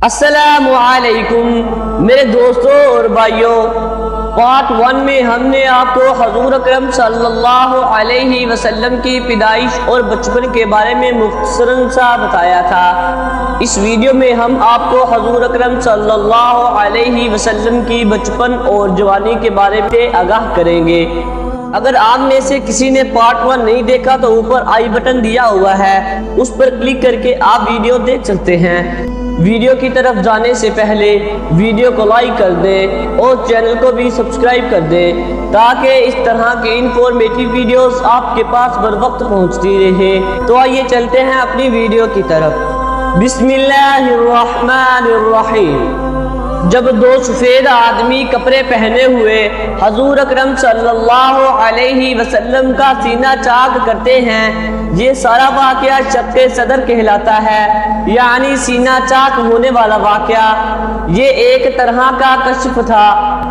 السلام علیکم میرے دوستوں اور بھائیوں، پارٹ 1 میں ہم نے آپ کو حضور اکرم صلی اللہ علیہ وسلم کی پیدائش اور بچپن کے بارے میں مختصراً سا بتایا تھا۔ اس ویڈیو میں ہم آپ کو حضور اکرم صلی اللہ علیہ وسلم کی بچپن اور جوانی کے بارے میں آگاہ کریں گے۔ اگر آپ میں سے کسی نے پارٹ 1 نہیں دیکھا تو اوپر آئی بٹن دیا ہوا ہے، اس پر کلک کر کے آپ ویڈیو دیکھ سکتے ہیں۔ ویڈیو کی طرف جانے سے پہلے ویڈیو کو لائک کر دیں اور چینل کو بھی سبسکرائب کر دیں تاکہ اس طرح کی انفارمیٹیو ویڈیوز آپ کے پاس بر وقت پہنچتی رہے۔ تو آئیے چلتے ہیں اپنی ویڈیو کی طرف۔ بسم اللہ الرحمن الرحیم۔ جب دو سفید آدمی کپڑے پہنے ہوئے حضور اکرم صلی اللہ علیہ وسلم کا سینہ چاک کرتے ہیں، یہ سارا واقعہ شق صدر کہلاتا ہے، یعنی سینہ چاک ہونے والا واقعہ۔ یہ ایک طرح کا کشف تھا۔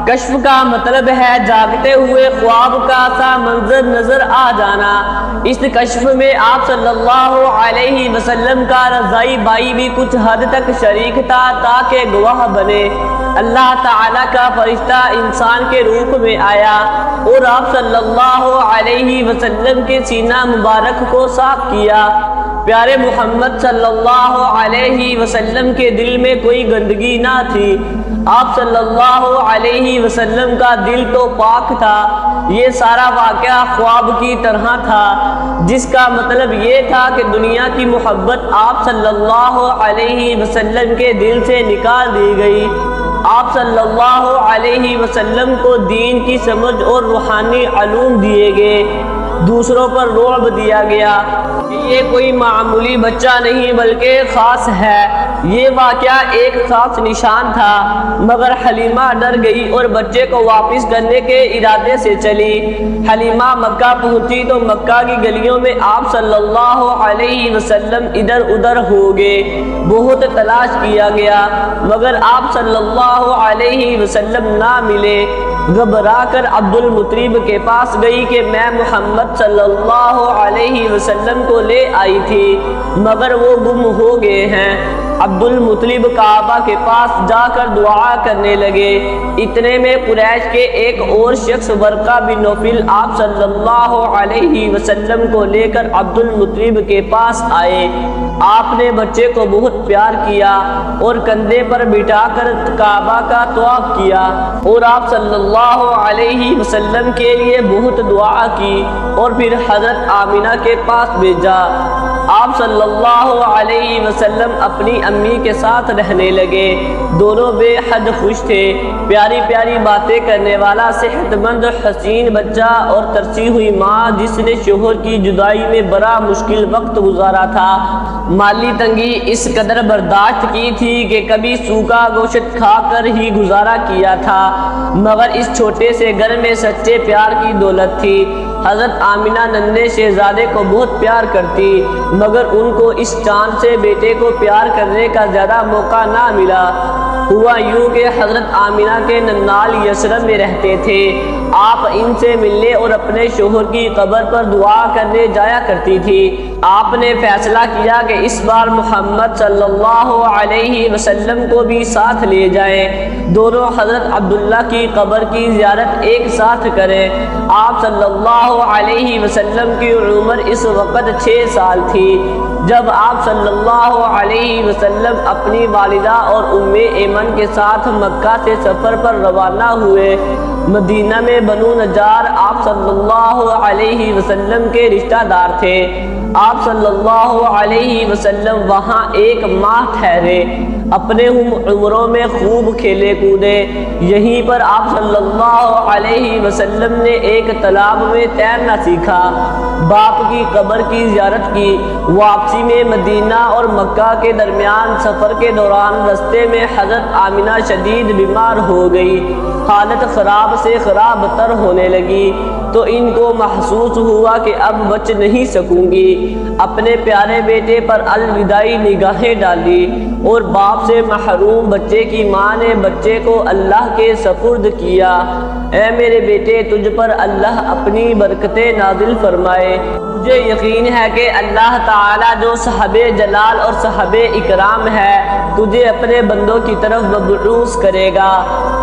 کشف کا مطلب ہے جاگتے ہوئے خواب کا سا منظر نظر آ جانا۔ اس کشف میں آپ صلی اللہ علیہ وسلم کا رضائی بھائی بھی کچھ حد تک شریک تھا تاکہ گواہ بنے۔ اللہ تعالیٰ کا فرشتہ انسان کے روپ میں آیا اور آپ صلی اللہ علیہ وسلم کے سینہ مبارک کو صاف کیا۔ پیارے محمد صلی اللہ علیہ وسلم کے دل میں کوئی گندگی نہ تھی۔ آپ صلی اللہ علیہ وسلم کا دل تو پاک تھا۔ یہ سارا واقعہ خواب کی طرح تھا، جس کا مطلب یہ تھا کہ دنیا کی محبت آپ صلی اللہ علیہ وسلم کے دل سے نکال دی گئی۔ آپ صلی اللہ علیہ وسلم کو دین کی سمجھ اور روحانی علوم دیے گئے۔ دوسروں پر رعب دیا گیا کہ یہ کوئی معمولی بچہ نہیں بلکہ خاص ہے۔ یہ واقعہ ایک خاص نشان تھا، مگر حلیمہ ڈر گئی اور بچے کو واپس کرنے کے ارادے سے چلی۔ حلیمہ مکہ پہنچی تو مکہ کی گلیوں میں آپ صلی اللہ علیہ وسلم ادھر ادھر ہو گئے۔ بہت تلاش کیا گیا مگر آپ صلی اللہ علیہ وسلم نہ ملے۔ گھبرا کر عبد المطلب کے پاس گئی کہ میں محمد صلی اللہ علیہ وسلم کو لے آئی تھی مگر وہ گم ہو گئے ہیں۔ عبد المطلب کعبہ کے پاس جا کر دعا کرنے لگے۔ اتنے میں قریش کے ایک اور شخص ورقہ بن نوفل آپ صلی اللہ علیہ وسلم کو لے کر عبد المطلب کے پاس آئے۔ آپ نے بچے کو بہت پیار کیا اور کندھے پر بٹھا کر کعبہ کا طواف کیا اور آپ صلی اللہ علیہ وسلم کے لیے بہت دعا کی اور پھر حضرت آمینہ کے پاس بھیجا۔ آپ صلی اللہ علیہ وسلم اپنی امی کے ساتھ رہنے لگے۔ دونوں بے حد خوش تھے۔ پیاری پیاری باتیں کرنے والا صحت مند حسین بچہ اور ترسی ہوئی ماں جس نے شوہر کی جدائی میں بڑا مشکل وقت گزارا تھا۔ مالی تنگی اس قدر برداشت کی تھی کہ کبھی سوکھا گوشت کھا کر ہی گزارا کیا تھا، مگر اس چھوٹے سے گھر میں سچے پیار کی دولت تھی۔ حضرت آمینہ ننھے شہزادے کو بہت پیار کرتی مگر ان کو اس چاند سے بیٹے کو پیار کرنے کا زیادہ موقع نہ ملا۔ ہوا یوں کہ حضرت آمینہ کے ننال یثرب میں رہتے تھے۔ آپ ان سے ملنے اور اپنے شوہر کی قبر پر دعا کرنے جایا کرتی تھی۔ آپ نے فیصلہ کیا کہ اس بار محمد صلی اللہ علیہ وسلم کو بھی ساتھ لے جائیں، دونوں حضرت عبداللہ کی قبر کی زیارت ایک ساتھ کریں۔ آپ صلی اللہ علیہ وسلم کی عمر اس وقت 6 سال تھی جب آپ صلی اللہ علیہ وسلم اپنی والدہ اور ام ایمن کے ساتھ مکہ سے سفر پر روانہ ہوئے۔ مدینہ میں بنو نجار آپ صلی اللہ علیہ وسلم کے رشتہ دار تھے۔ آپ صلی اللہ علیہ وسلم وہاں 1 ماہ ٹھہرے، اپنے عمروں میں خوب کھیلے کودے۔ یہیں پر آپ صلی اللہ علیہ وسلم نے ایک تالاب میں تیرنا سیکھا، باپ کی قبر کی زیارت کی۔ واپسی میں مدینہ اور مکہ کے درمیان سفر کے دوران رستے میں حضرت آمینہ شدید بیمار ہو گئی۔ حالت خراب سے خراب تر ہونے لگی تو ان کو محسوس ہوا کہ اب بچ نہیں سکوں گی۔ اپنے پیارے بیٹے پر الوداعی نگاہیں ڈالی اور باپ سے محروم بچے کی ماں نے بچے کو اللہ کے سپرد کیا۔ اے میرے بیٹے، تجھ پر اللہ اپنی برکتیں نازل فرمائے۔ مجھے یقین ہے کہ اللہ تعالیٰ جو صاحب جلال اور صاحب اکرام ہے تجھے اپنے بندوں کی طرف مبعوث کرے گا۔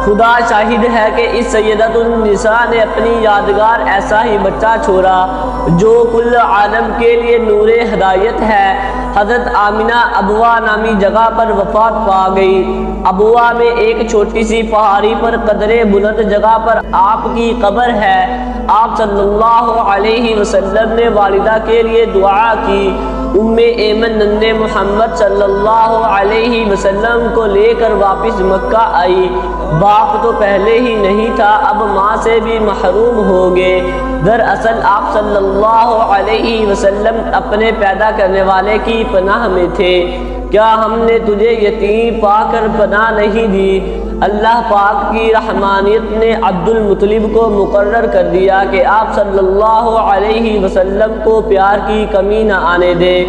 خدا شاہد ہے کہ اس سیدۃ النساء نے اپنی یادگار ایسا ہی بچہ چھوڑا جو کل عالم کے لیے نور ہدایت ہے۔ حضرت آمنہ ابوا نامی جگہ پر وفات پا گئی۔ ابوا میں ایک چھوٹی سی پہاڑی پر قدرے بلند جگہ پر آپ کی قبر ہے۔ آپ صلی اللہ علیہ وسلم نے والدہ کے لیے دعا کی۔ ام ایمن ننِ محمد صلی اللہ علیہ وسلم کو لے کر واپس مکہ آئی۔ باپ تو پہلے ہی نہیں تھا، اب ماں سے بھی محروم ہو گئے۔ دراصل آپ صلی اللہ علیہ وسلم اپنے پیدا کرنے والے کی پناہ میں تھے۔ کیا ہم نے تجھے یتیم پا کر پناہ نہیں دی؟ اللہ پاک کی رحمانیت نے عبد المطلب کو مقرر کر دیا کہ آپ صلی اللہ علیہ وسلم کو پیار کی کمی نہ آنے دے۔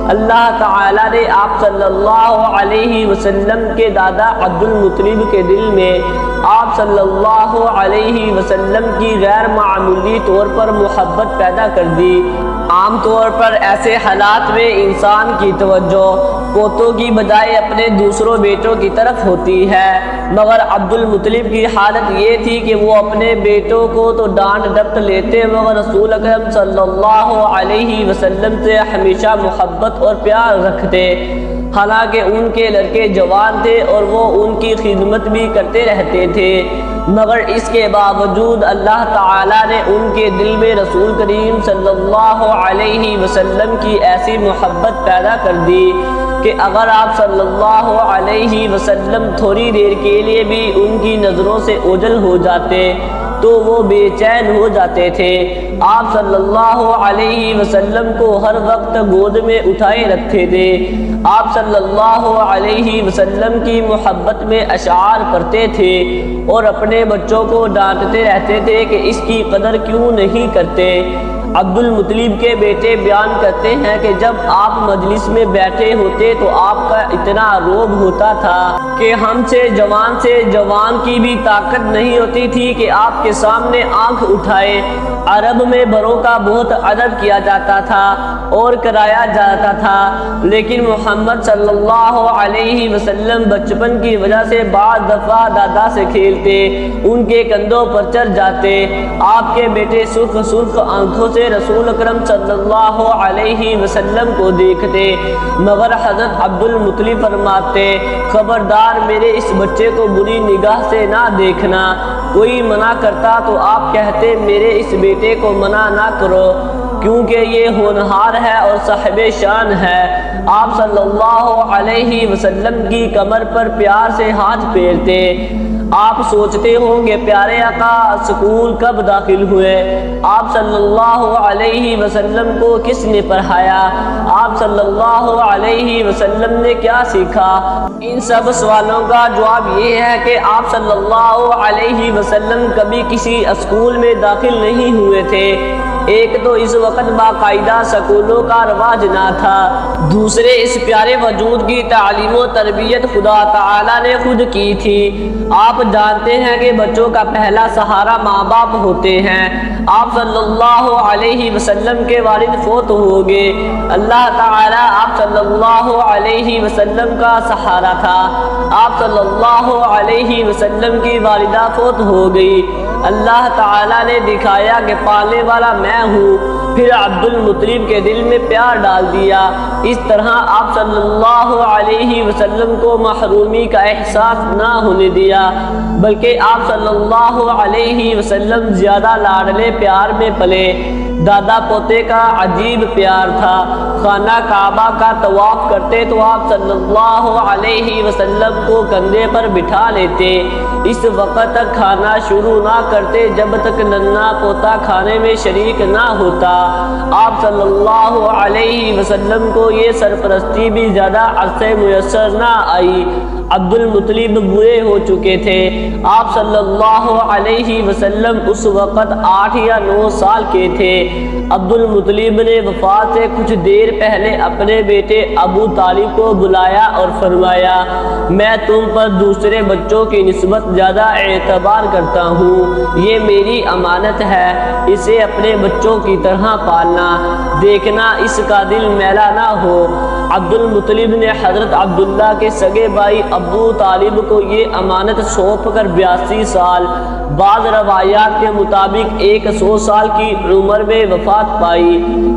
اللہ تعالیٰ نے آپ صلی اللہ علیہ وسلم کے دادا عبد المطلب کے دل میں آپ صلی اللہ علیہ وسلم کی غیر معمولی طور پر محبت پیدا کر دی۔ عام طور پر ایسے حالات میں انسان کی توجہ پوتوں کی بجائے اپنے دوسروں بیٹوں کی طرف ہوتی ہے، مگر عبد المطلب کی حالت یہ تھی کہ وہ اپنے بیٹوں کو تو ڈانٹ ڈپٹ لیتے مگر رسول اکرم صلی اللہ علیہ وسلم سے ہمیشہ محبت اور پیار رکھتے۔ حالانکہ ان کے لڑکے جوان تھے اور وہ ان کی خدمت بھی کرتے رہتے تھے، مگر اس کے باوجود اللہ تعالیٰ نے ان کے دل میں رسول کریم صلی اللہ علیہ وسلم کی ایسی محبت پیدا کر دی کہ اگر آپ صلی اللہ علیہ وسلم تھوڑی دیر کے لیے بھی ان کی نظروں سے اوجھل ہو جاتے تو وہ بے چین ہو جاتے تھے۔ آپ صلی اللہ علیہ وسلم کو ہر وقت گود میں اٹھائے رکھتے تھے۔ آپ صلی اللہ علیہ وسلم کی محبت میں اشعار پڑھتے تھے اور اپنے بچوں کو ڈانٹتے رہتے تھے کہ اس کی قدر کیوں نہیں کرتے۔ عبد المطلب کے بیٹے بیان کرتے ہیں کہ جب آپ مجلس میں بیٹھے ہوتے تو آپ کا اتنا روب ہوتا تھا کہ ہم سے جوان کی بھی طاقت نہیں ہوتی تھی کہ آپ کے سامنے آنکھ اٹھائے۔ عرب میں بڑوں کا بہت ادب کیا جاتا تھا اور کرایا جاتا تھا، لیکن محمد صلی اللہ علیہ وسلم بچپن کی وجہ سے بعض دفعہ دادا سے کھیلتے، ان کے کندھوں پر چڑھ جاتے۔ آپ کے بیٹے سرخ آنکھوں سے رسول اکرم صلی اللہ علیہ وسلم کو دیکھتے، مگر حضرت عبد المطلب فرماتے خبردار میرے اس بچے کو بری نگاہ سے نہ دیکھنا۔ کوئی منع کرتا تو آپ کہتے میرے اس بیٹے کو منع نہ کرو کیونکہ یہ ہونہار ہے اور صاحب شان ہے۔ آپ صلی اللہ علیہ وسلم کی کمر پر پیار سے ہاتھ پھیرتے۔ آپ سوچتے ہوں گے پیارے آقا اسکول کب داخل ہوئے؟ آپ صلی اللہ علیہ وسلم کو کس نے پڑھایا؟ آپ صلی اللہ علیہ وسلم نے کیا سیکھا؟ ان سب سوالوں کا جواب یہ ہے کہ آپ صلی اللہ علیہ وسلم کبھی کسی اسکول میں داخل نہیں ہوئے تھے۔ ایک تو اس وقت باقاعدہ سکولوں کا رواج نہ تھا، دوسرے اس پیارے وجود کی تعلیم و تربیت خدا تعالیٰ نے خود کی تھی۔ آپ جانتے ہیں کہ بچوں کا پہلا سہارا ماں باپ ہوتے ہیں۔ آپ صلی اللہ علیہ وسلم کے والد فوت ہو گئے، اللہ تعالیٰ آپ صلی اللہ علیہ وسلم کا سہارا تھا۔ آپ صلی اللہ علیہ وسلم کی والدہ فوت ہو گئی، اللہ تعالیٰ نے دکھایا کہ پالنے والا میں ہوں، پھر عبد المطلب کے دل میں پیار ڈال دیا۔ اس طرح آپ صلی اللہ علیہ وسلم کو محرومی کا احساس نہ ہونے دیا، بلکہ آپ صلی اللہ علیہ وسلم زیادہ لاڈلے پیار میں پلے۔ دادا پوتے کا عجیب پیار تھا۔ خانہ کعبہ کا طواف کرتے تو آپ صلی اللہ علیہ وسلم کو کندھے پر بٹھا لیتے، اس وقت تک کھانا شروع نہ کرتے جب تک ننھا پوتا کھانے میں شریک نہ ہوتا۔ آپ صلی اللہ علیہ وسلم کو یہ سرپرستی بھی زیادہ عرصے میسر نہ آئی۔ عبد المطلب بوڑھے ہو چکے تھے۔ آپ صلی اللہ علیہ وسلم اس وقت 8 یا 9 سال کے تھے۔ عبد المطلب نے وفات سے کچھ دیر پہلے اپنے بیٹے ابو طالب کو بلایا اور فرمایا، میں تم پر دوسرے بچوں کی نسبت زیادہ اعتبار کرتا ہوں، یہ میری امانت ہے، اسے اپنے بچوں کی طرح پالنا، دیکھنا اس کا دل میلا نہ ہو۔ عبد المطلب نے حضرت عبداللہ کے سگے بھائی ابو طالب کو یہ امانت سونپ کر 82 سال، بعض روایات کے مطابق 100 سال کی عمر میں وفات پائی۔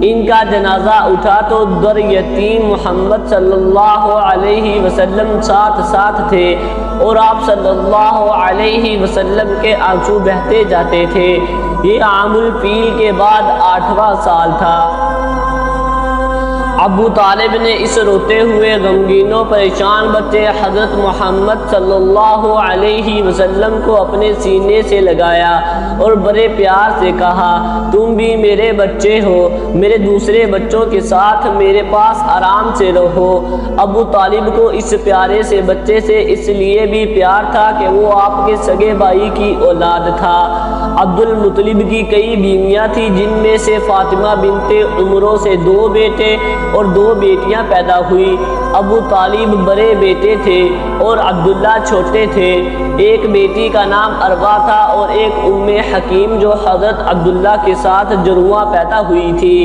ان کا جنازہ اٹھا تو در یتیم محمد صلی اللہ علیہ وسلم ساتھ تھے اور آپ صلی اللہ علیہ وسلم کے آنسو بہتے جاتے تھے۔ یہ عام الفیل کے بعد 8واں سال تھا۔ ابو طالب نے اس روتے ہوئے غمگین و پریشان بچے حضرت محمد صلی اللہ علیہ وسلم کو اپنے سینے سے لگایا اور بڑے پیار سے کہا، تم بھی میرے بچے ہو، میرے دوسرے بچوں کے ساتھ میرے پاس آرام سے رہو۔ ابو طالب کو اس پیارے سے بچے سے اس لیے بھی پیار تھا کہ وہ آپ کے سگے بھائی کی اولاد تھا۔ عبد المطلب کی کئی بیویاں تھیں، جن میں سے فاطمہ بنت عمرو سے 2 بیٹے اور 2 بیٹیاں پیدا ہوئی۔ ابو طالب بڑے بیٹے تھے اور عبداللہ چھوٹے تھے۔ ایک بیٹی کا نام اروا تھا اور ایک ام حکیم جو حضرت عبداللہ کے ساتھ جڑواں پیدا ہوئی تھی۔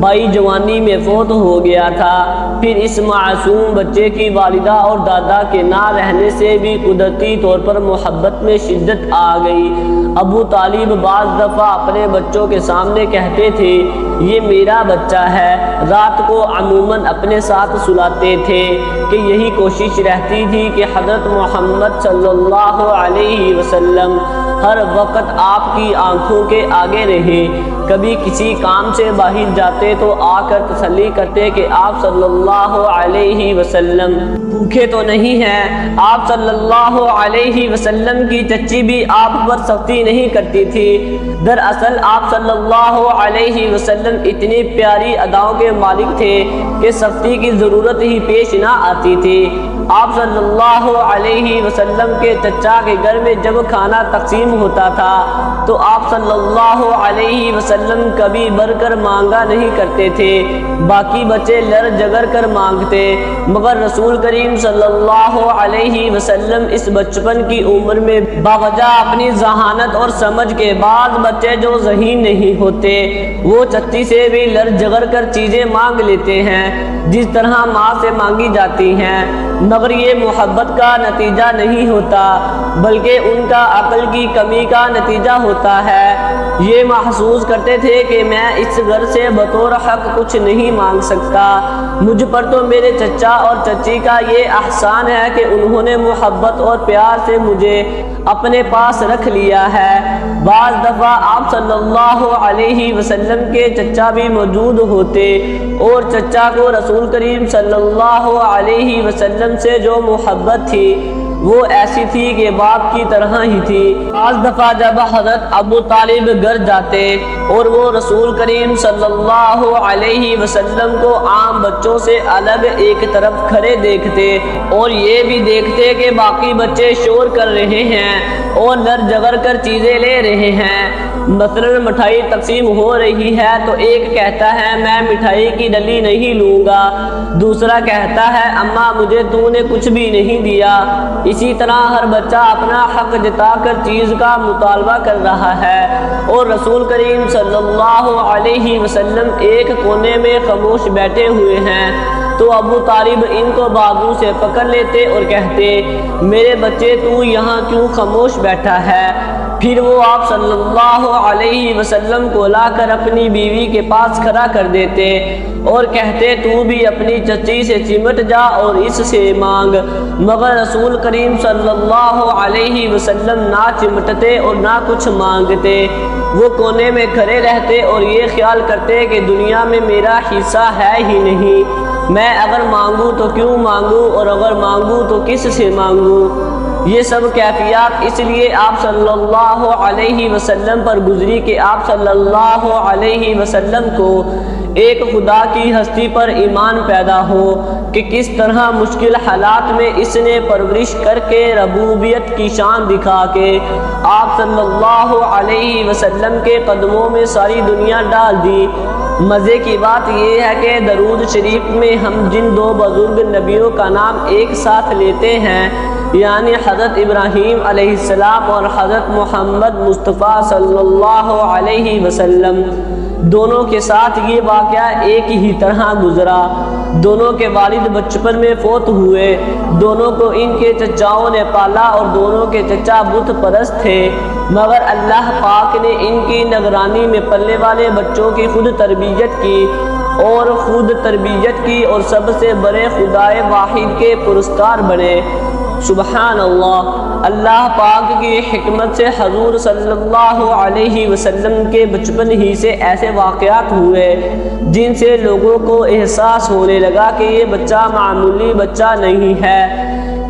بھائی جوانی میں فوت ہو گیا تھا۔ پھر اس معصوم بچے کی والدہ اور دادا کے نہ رہنے سے بھی قدرتی طور پر محبت میں شدت آ گئی۔ ابو طالب بعض دفعہ اپنے بچوں کے سامنے کہتے تھے، یہ میرا بچہ ہے۔ رات کو عموماً اپنے ساتھ سلاتے تھے کہ یہی کوشش رہتی تھی کہ حضرت محمد صلی اللہ علیہ وسلم ہر وقت آپ کی آنکھوں کے آگے رہے۔ کبھی کسی کام سے باہر جاتے تو آ کر تسلی کرتے کہ آپ صلی اللہ علیہ وسلم بھوکے تو نہیں ہیں۔ آپ صلی اللہ علیہ وسلم کی چچی بھی آپ پر سختی نہیں کرتی تھی۔ دراصل آپ صلی اللہ علیہ وسلم اتنی پیاری اداؤں کے مالک تھے کہ سختی کی ضرورت ہی پیش نہ آتی تھی۔ آپ صلی اللہ علیہ وسلم کے چچا کے گھر میں جب کھانا تقسیم ہوتا تھا تو آپ صلی اللہ علیہ وسلم کبھی بڑھ کر مانگا نہیں کرتے تھے، باقی بچے لڑ جگر کر مانگتے، مگر رسول کریم صلی اللہ علیہ وسلم اس بچپن کی عمر میں باوجہ اپنی ذہانت اور سمجھ کے بعض بچے جو ذہین نہیں ہوتے وہ چچی سے بھی لڑ جگر کر چیزیں مانگ لیتے ہیں جس طرح ماں سے مانگی جاتی ہیں، مگر یہ محبت کا نتیجہ نہیں ہوتا بلکہ ان کا عقل کی کمی کا نتیجہ ہوتا ہے۔ یہ محسوس کرتے تھے کہ میں اس گھر سے بطور حق کچھ نہیں مانگ سکتا، مجھ پر تو میرے چچا اور چچی کا یہ احسان ہے کہ انہوں نے محبت اور پیار سے مجھے اپنے پاس رکھ لیا ہے۔ بعض دفعہ آپ صلی اللہ علیہ وسلم کے چچا بھی موجود ہوتے اور چچا کو رسول کریم صلی اللہ علیہ وسلم سے جو محبت تھی وہ ایسی تھی کہ باپ کی طرح ہی تھی۔ بعض دفعہ جب حضرت ابو طالب گھر جاتے اور وہ رسول کریم صلی اللہ علیہ وسلم کو عام بچوں سے الگ ایک طرف کھڑے دیکھتے اور یہ بھی دیکھتے کہ باقی بچے شور کر رہے ہیں اور لڑ جگر کر چیزیں لے رہے ہیں، مثلاً مٹھائی تقسیم ہو رہی ہے تو ایک کہتا ہے میں مٹھائی کی ڈلی نہیں لوں گا، دوسرا کہتا ہے اماں مجھے تو نے کچھ بھی نہیں دیا۔ اسی طرح ہر بچہ اپنا حق جتا کر چیز کا مطالبہ کر رہا ہے اور رسول کریم صلی اللہ علیہ وسلم ایک کونے میں خاموش بیٹھے ہوئے ہیں تو ابو طالب ان کو بازو سے پکڑ لیتے اور کہتے میرے بچے تو یہاں کیوں خاموش بیٹھا ہے؟ پھر وہ آپ صلی اللہ علیہ وسلم کو لا کر اپنی بیوی کے پاس کھڑا کر دیتے اور کہتے تو بھی اپنی چچی سے چمٹ جا اور اس سے مانگ، مگر رسول کریم صلی اللہ علیہ وسلم نہ چمٹتے اور نہ کچھ مانگتے، وہ کونے میں کھڑے رہتے اور یہ خیال کرتے کہ دنیا میں میرا حصہ ہے ہی نہیں، میں اگر مانگوں تو کیوں مانگوں اور اگر مانگوں تو کس سے مانگوں۔ یہ سب کیفیات اس لیے آپ صلی اللہ علیہ وسلم پر گزری کہ آپ صلی اللہ علیہ وسلم کو ایک خدا کی ہستی پر ایمان پیدا ہو کہ کہ کس طرح مشکل حالات میں اس نے پرورش کر کے ربوبیت کی شان دکھا کے آپ صلی اللہ علیہ وسلم کے قدموں میں ساری دنیا ڈال دی۔ مزے کی بات یہ ہے کہ درود شریف میں ہم جن دو بزرگ نبیوں کا نام ایک ساتھ لیتے ہیں، یعنی حضرت ابراہیم علیہ السلام اور حضرت محمد مصطفیٰ صلی اللہ علیہ وسلم، دونوں کے ساتھ یہ واقعہ ایک ہی طرح گزرا۔ دونوں کے والد بچپن میں فوت ہوئے، دونوں کو ان کے چچاؤں نے پالا اور دونوں کے چچا بت پرست تھے، مگر اللہ پاک نے ان کی نگرانی میں پلنے والے بچوں کی خود تربیت کی اور سب سے بڑے خدائے واحد کے پرستار بنے۔ سبحان اللہ۔ اللہ پاک کی حکمت سے حضور صلی اللہ علیہ وسلم کے بچپن ہی سے ایسے واقعات ہوئے جن سے لوگوں کو احساس ہونے لگا کہ یہ بچہ معمولی بچہ نہیں ہے۔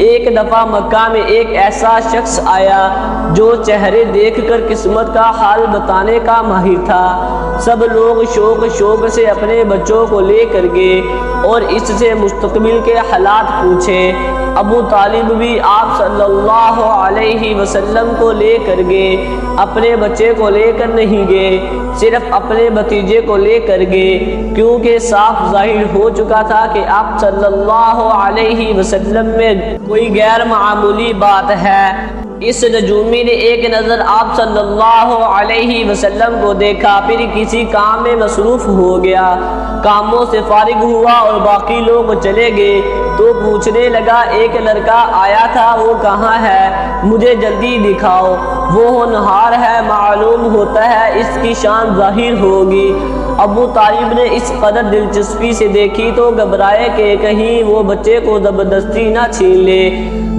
ایک دفعہ مکہ میں ایک ایسا شخص آیا جو چہرے دیکھ کر قسمت کا حال بتانے کا ماہر تھا۔ سب لوگ شوق سے اپنے بچوں کو لے کر گئے اور اس سے مستقبل کے حالات پوچھے۔ ابو طالب بھی آپ صلی اللہ علیہ وسلم کو لے کر گئے، اپنے بچے کو لے کر نہیں گئے، صرف اپنے بھتیجے کو لے کر گئے، کیونکہ صاف ظاہر ہو چکا تھا کہ آپ صلی اللہ علیہ وسلم میں کوئی غیر معمولی بات ہے۔ اس نجومی نے ایک نظر آپ صلی اللہ علیہ وسلم کو دیکھا، پھر کسی کام میں مصروف ہو گیا، کاموں سے فارغ ہوا اور باقی لوگ چلے گئے تو پوچھنے لگا، ایک لڑکا آیا تھا، وہ کہاں ہے؟ مجھے جلدی دکھاؤ۔ وہ ہونہار ہے، معلوم ہوتا ہے اس کی شان ظاہر ہوگی۔ ابو طالب نے اس قدر دلچسپی سے دیکھی تو گھبرائے کہ کہیں وہ بچے کو زبردستی نہ چھین لے۔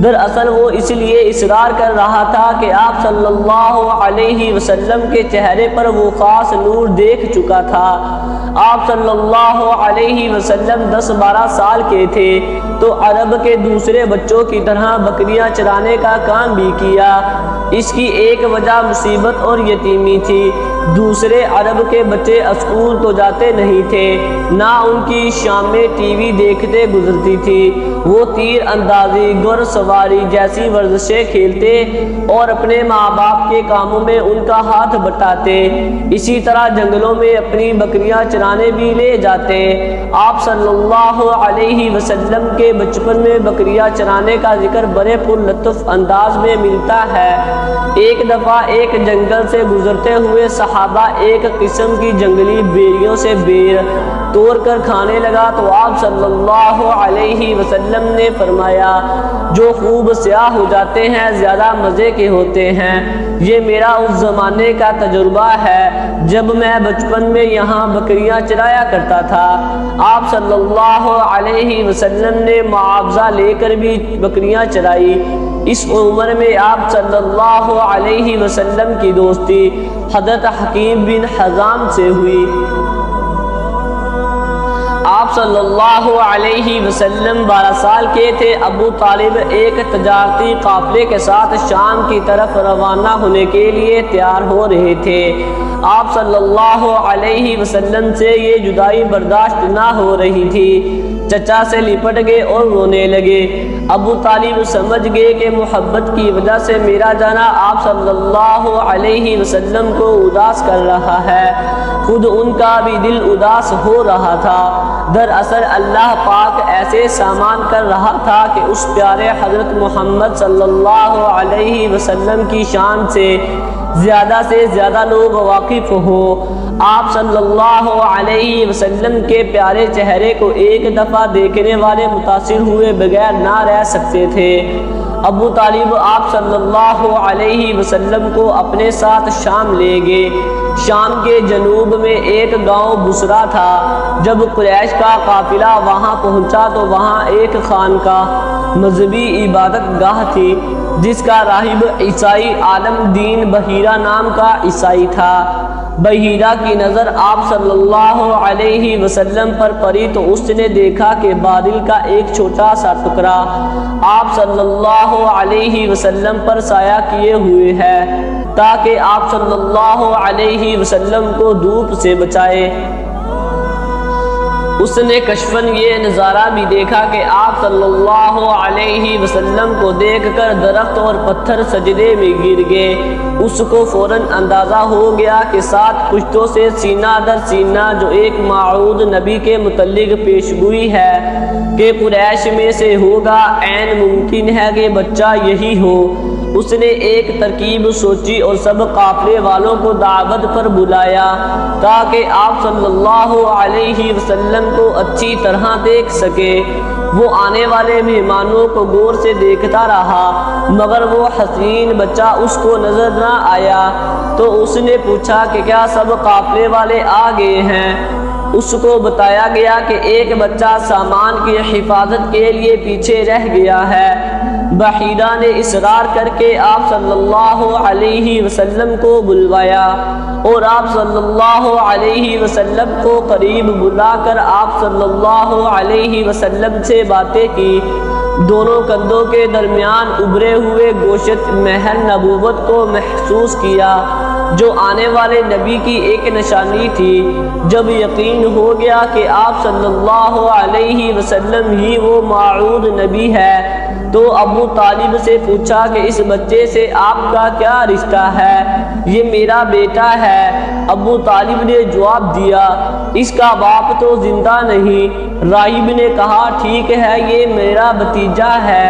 دراصل وہ اس لیے اصرار کر رہا تھا کہ آپ صلی اللہ علیہ وسلم کے چہرے پر وہ خاص نور دیکھ چکا تھا۔ آپ صلی اللہ علیہ وسلم 10-12 سال کے تھے تو عرب کے دوسرے بچوں کی طرح بکریاں چرانے کا کام بھی کیا۔ اس کی ایک وجہ مصیبت اور یتیمی تھی۔ دوسرے عرب کے بچے اسکول تو جاتے نہیں تھے، نہ ان کی شامیں ٹی وی دیکھتے گزرتی تھی۔ وہ تیر اندازی، گھڑ سواری جیسی ورزشیں کھیلتے اور اپنے ماں باپ کے کاموں میں ان کا ہاتھ بٹاتے۔ اسی طرح جنگلوں میں اپنی بکریاں چرانے بھی لے جاتے۔ آپ صلی اللہ علیہ وسلم کے بچپن میں بکریاں چرانے کا ذکر بڑے پر لطف انداز میں ملتا ہے۔ ایک دفعہ ایک جنگل سے گزرتے ہوئے صحابہ ایک قسم کی جنگلی بیریوں سے بیر توڑ کر کھانے لگا تو آپ صلی اللہ علیہ وسلم نے فرمایا، جو خوب سیاہ ہو جاتے ہیں زیادہ مزے کے ہوتے ہیں۔ یہ میرا اس زمانے کا تجربہ ہے جب میں بچپن میں یہاں بکریاں چرایا کرتا تھا۔ آپ صلی اللہ علیہ وسلم نے معاوضہ لے کر بھی بکریاں چرائی۔ اس عمر میں آپ صلی اللہ علیہ وسلم کی دوستی حضرت حکیم بن حزام سے ہوئی۔ آپ صلی اللہ علیہ وسلم 12 سال کے تھے۔ ابو طالب ایک تجارتی قافلے کے ساتھ شام کی طرف روانہ ہونے کے لیے تیار ہو رہے تھے۔ آپ صلی اللہ علیہ وسلم سے یہ جدائی برداشت نہ ہو رہی تھی۔ چچا سے لپٹ گئے اور رونے لگے۔ ابو طالب سمجھ گئے کہ محبت کی وجہ سے میرا جانا آپ صلی اللہ علیہ وسلم کو اداس کر رہا ہے، خود ان کا بھی دل اداس ہو رہا تھا۔ دراصل اللہ پاک ایسے سامان کر رہا تھا کہ اس پیارے حضرت محمد صلی اللہ علیہ وسلم کی شان سے زیادہ لوگ واقف ہوں۔ آپ صلی اللہ علیہ وسلم کے پیارے چہرے کو ایک دفعہ دیکھنے والے متاثر ہوئے بغیر نہ رہ سکتے تھے۔ ابو طالب آپ صلی اللہ علیہ وسلم کو اپنے ساتھ شام لے گئے۔ شام کے جنوب میں ایک گاؤں بصرہ تھا۔ جب قریش کا قافلہ وہاں پہنچا تو وہاں ایک خانقاہ مذہبی عبادت گاہ تھی جس کا راہب عیسائی عالم دین بحیرہ نام کا عیسائی تھا۔ بحیرہ کی نظر آپ صلی اللہ علیہ وسلم پر پڑی تو اس نے دیکھا کہ بادل کا ایک چھوٹا سا ٹکڑا آپ صلی اللہ علیہ وسلم پر سایہ کیے ہوئے ہے تاکہ آپ صلی اللہ علیہ وسلم کو دھوپ سے بچائے۔ اس نے کشفاً یہ نظارہ بھی دیکھا کہ آپ صلی اللہ علیہ وسلم کو دیکھ کر درخت اور پتھر سجدے میں گر گئے۔ اس کو فوراً اندازہ ہو گیا کہ 7 پشتوں سے سینہ در سینہ جو ایک موعود نبی کے متعلق پیشگوئی ہے کہ قریش میں سے ہوگا، عین ممکن ہے کہ بچہ یہی ہو۔ اس نے ایک ترکیب سوچی اور سب قافلے والوں کو دعوت پر بلایا تاکہ آپ صلی اللہ علیہ وسلم کو اچھی طرح دیکھ سکے۔ وہ آنے والے مہمانوں کو غور سے دیکھتا رہا مگر وہ حسین بچہ اس کو نظر نہ آیا، تو اس نے پوچھا کہ کیا سب قافلے والے آ گئے ہیں؟ اس کو بتایا گیا کہ ایک بچہ سامان کی حفاظت کے لیے پیچھے رہ گیا ہے۔ بحیرہ نے اصرار کر کے آپ صلی اللہ علیہ وسلم کو بلوایا اور آپ صلی اللہ علیہ وسلم کو قریب بلا کر آپ صلی اللہ علیہ وسلم سے باتیں کی۔ دونوں کندھوں کے درمیان ابھرے ہوئے گوشت مہر نبوت کو محسوس کیا جو آنے والے نبی کی ایک نشانی تھی۔ جب یقین ہو گیا کہ آپ صلی اللہ علیہ وسلم ہی وہ موعود نبی ہے تو ابو طالب سے پوچھا کہ اس بچے سے آپ کا کیا رشتہ ہے؟ یہ میرا بیٹا ہے۔ ابو طالب نے جواب دیا، اس کا باپ تو زندہ نہیں۔ راہب نے کہا، ٹھیک ہے، یہ میرا بھتیجا ہے۔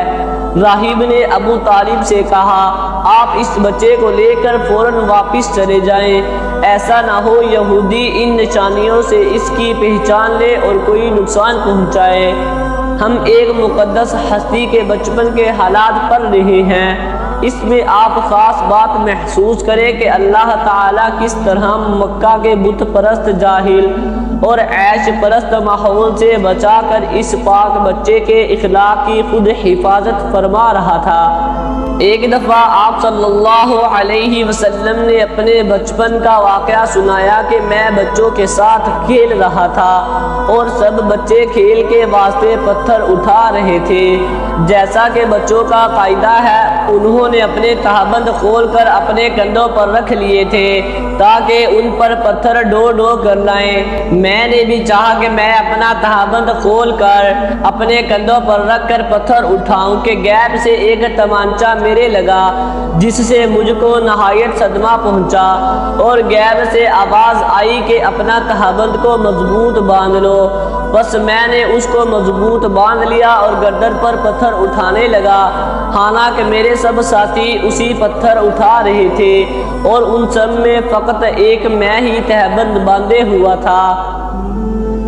راہب نے ابو طالب سے کہا، آپ اس بچے کو لے کر فوراً واپس چلے جائیں، ایسا نہ ہو یہودی ان نشانیوں سے اس کی پہچان لے اور کوئی نقصان پہنچائے۔ ہم ایک مقدس ہستی کے بچپن کے حالات پڑھ رہے ہیں، اس میں آپ خاص بات محسوس کریں کہ اللہ تعالیٰ کس طرح مکہ کے بت پرست جاہل اور عیش پرست ماحول سے بچا کر اس پاک بچے کے اخلاق کی خود حفاظت فرما رہا تھا۔ ایک دفعہ آپ صلی اللہ علیہ وسلم نے اپنے بچپن کا واقعہ سنایا کہ میں بچوں کے ساتھ کھیل رہا تھا اور سب بچے کھیل کے واسطے پتھر اٹھا رہے تھے۔ جیسا کہ بچوں کا قاعدہ ہے، انہوں نے اپنے تہبند کھول کر اپنے کندھوں پر رکھ لیے تھے تاکہ ان پر پتھر ڈو ڈو کر لائیں۔ میں نے بھی چاہا کہ میں اپنا تہبند کھول کر اپنے کندھوں پر رکھ کر پتھر اٹھاؤں کہ غیب سے ایک تمانچہ میرے لگا جس سے مجھ کو نہایت صدمہ پہنچا اور غیب سے آواز آئی کہ اپنا تہبند کو مضبوط باندھ لو۔ بس میں نے اس کو مضبوط باندھ لیا اور گردن پر پتھر اٹھانے لگا، حالانکہ میرے سب ساتھی اسی پتھر اٹھا رہے تھے اور ان سب میں فقط ایک میں ہی تہبند باندھے ہوا تھا۔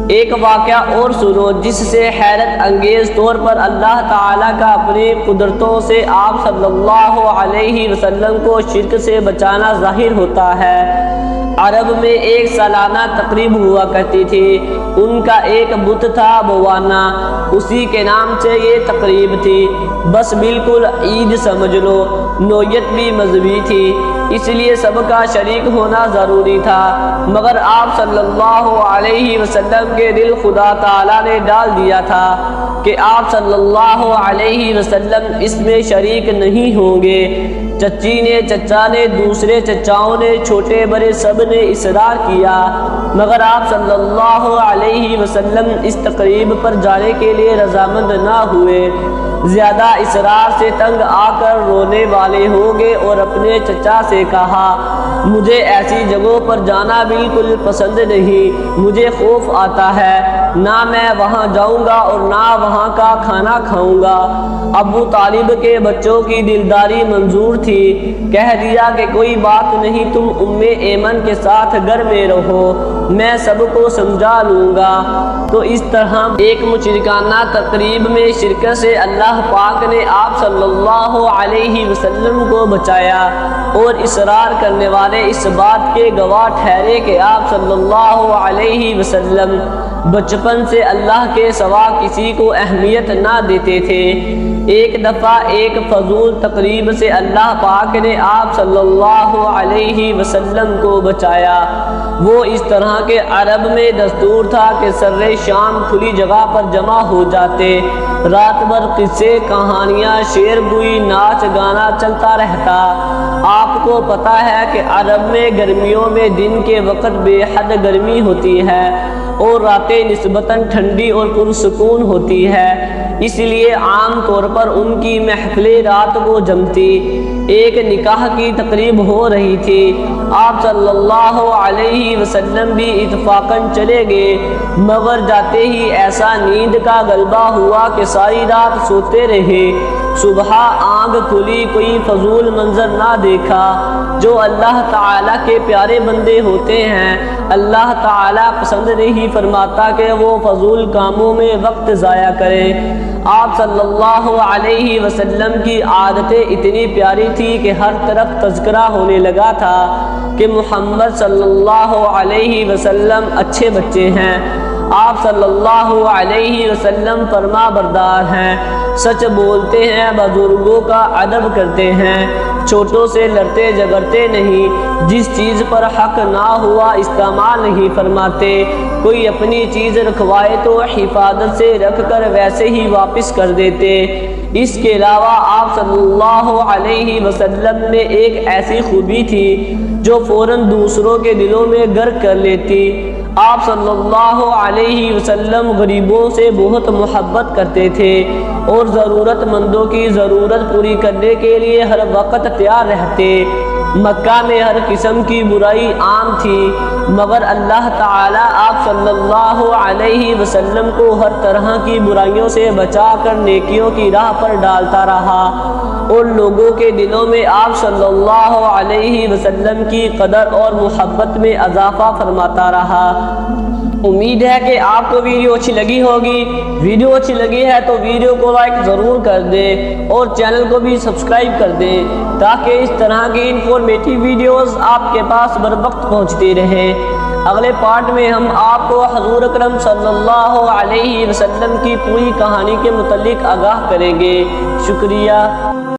ایک واقعہ اور سنو جس سے حیرت انگیز طور پر اللہ تعالیٰ کا اپنی قدرتوں سے آپ صلی اللہ علیہ وسلم کو شرک سے بچانا ظاہر ہوتا ہے۔ عرب میں ایک سالانہ تقریب ہوا کرتی تھی، ان کا ایک بت تھا بوانا، اسی کے نام سے یہ تقریب تھی۔ بس بالکل عید سمجھ لو، نوعیت بھی مذہبی تھی، اس لیے سب کا شریک ہونا ضروری تھا، مگر آپ صلی اللہ علیہ وسلم کے دل خدا تعالیٰ نے ڈال دیا تھا کہ آپ صلی اللہ علیہ وسلم اس میں شریک نہیں ہوں گے۔ چچی نے، چچا نے، دوسرے چچاؤں نے، چھوٹے بڑے سب نے اصرار کیا، مگر آپ صلی اللہ علیہ وسلم اس تقریب پر جانے کے لیے رضامند نہ ہوئے۔ زیادہ اصرار سے تنگ آ کر رونے والے ہو گئے اور اپنے چچا سے کہا، مجھے ایسی جگہوں پر جانا بالکل پسند نہیں، مجھے خوف آتا ہے، نہ میں وہاں جاؤں گا اور نہ وہاں کا کھانا کھاؤں گا۔ ابو طالب کے بچوں کی دلداری منظور تھی، کہہ دیا کہ کوئی بات نہیں، تم ام ایمن کے ساتھ گھر میں رہو، میں سب کو سمجھا لوں گا۔ تو اس طرح ایک مشرکانہ تقریب میں شرکت سے اللہ پاک نے آپ صلی اللہ علیہ وسلم کو بچایا اور اصرار کرنے والے اس بات کے گواہ ٹھہرے کہ آپ صلی اللہ علیہ وسلم بچپن سے اللہ کے سوا کسی کو اہمیت نہ دیتے تھے۔ ایک دفعہ ایک فضول تقریب سے اللہ پاک نے آپ صلی اللہ علیہ وسلم کو بچایا۔ وہ اس طرح کے عرب میں دستور تھا کہ سر شام کھلی جگہ پر جمع ہو جاتے، رات بھر قصے، کہانیاں، شعر گوئی، ناچ گانا چلتا رہتا۔ آپ کو پتہ ہے کہ عرب میں گرمیوں میں دن کے وقت بے حد گرمی ہوتی ہے اور راتیں نسبتاً ٹھنڈی اور پرسکون ہوتی ہے، اس لیے عام طور پر ان کی محفلیں رات کو جمتی۔ ایک نکاح کی تقریب ہو رہی تھی، آپ صلی اللہ علیہ وسلم بھی اتفاقاً چلے گئے، مگر جاتے ہی ایسا نیند کا غلبہ ہوا کہ ساری رات سوتے رہے۔ صبح آنکھ کھلی، کوئی فضول منظر نہ دیکھا۔ جو اللہ تعالیٰ کے پیارے بندے ہوتے ہیں، اللہ تعالیٰ پسند نہیں فرماتا کہ وہ فضول کاموں میں وقت ضائع کرے۔ آپ صلی اللہ علیہ وسلم کی عادتیں اتنی پیاری تھی کہ ہر طرف تذکرہ ہونے لگا تھا کہ محمد صلی اللہ علیہ وسلم اچھے بچے ہیں، آپ صلی اللہ علیہ وسلم فرما بردار ہیں، سچ بولتے ہیں، بزرگوں کا ادب کرتے ہیں، چھوٹوں سے لڑتے جھگڑتے نہیں، جس چیز پر حق نہ ہوا استعمال نہیں فرماتے، کوئی اپنی چیز رکھوائے تو حفاظت سے رکھ کر ویسے ہی واپس کر دیتے۔ اس کے علاوہ آپ صلی اللہ علیہ وسلم میں ایک ایسی خوبی تھی جو فوراً دوسروں کے دلوں میں گر کر لیتی۔ آپ صلی اللہ علیہ وسلم غریبوں سے بہت محبت کرتے تھے اور ضرورت مندوں کی ضرورت پوری کرنے کے لیے ہر وقت تیار رہتے۔ مکہ میں ہر قسم کی برائی عام تھی، مگر اللہ تعالیٰ آپ صلی اللہ علیہ وسلم کو ہر طرح کی برائیوں سے بچا کر نیکیوں کی راہ پر ڈالتا رہا اور لوگوں کے دلوں میں آپ صلی اللہ علیہ وسلم کی قدر اور محبت میں اضافہ فرماتا رہا۔ امید ہے کہ آپ کو ویڈیو اچھی لگی ہوگی۔ ویڈیو اچھی لگی ہے تو ویڈیو کو لائک ضرور کر دیں اور چینل کو بھی سبسکرائب کر دیں تاکہ اس طرح کی انفارمیٹیو ویڈیوز آپ کے پاس بر وقت پہنچتی رہیں۔ اگلے پارٹ میں ہم آپ کو حضور اکرم صلی اللہ علیہ وسلم کی پوری کہانی کے متعلق آگاہ کریں گے۔ شکریہ۔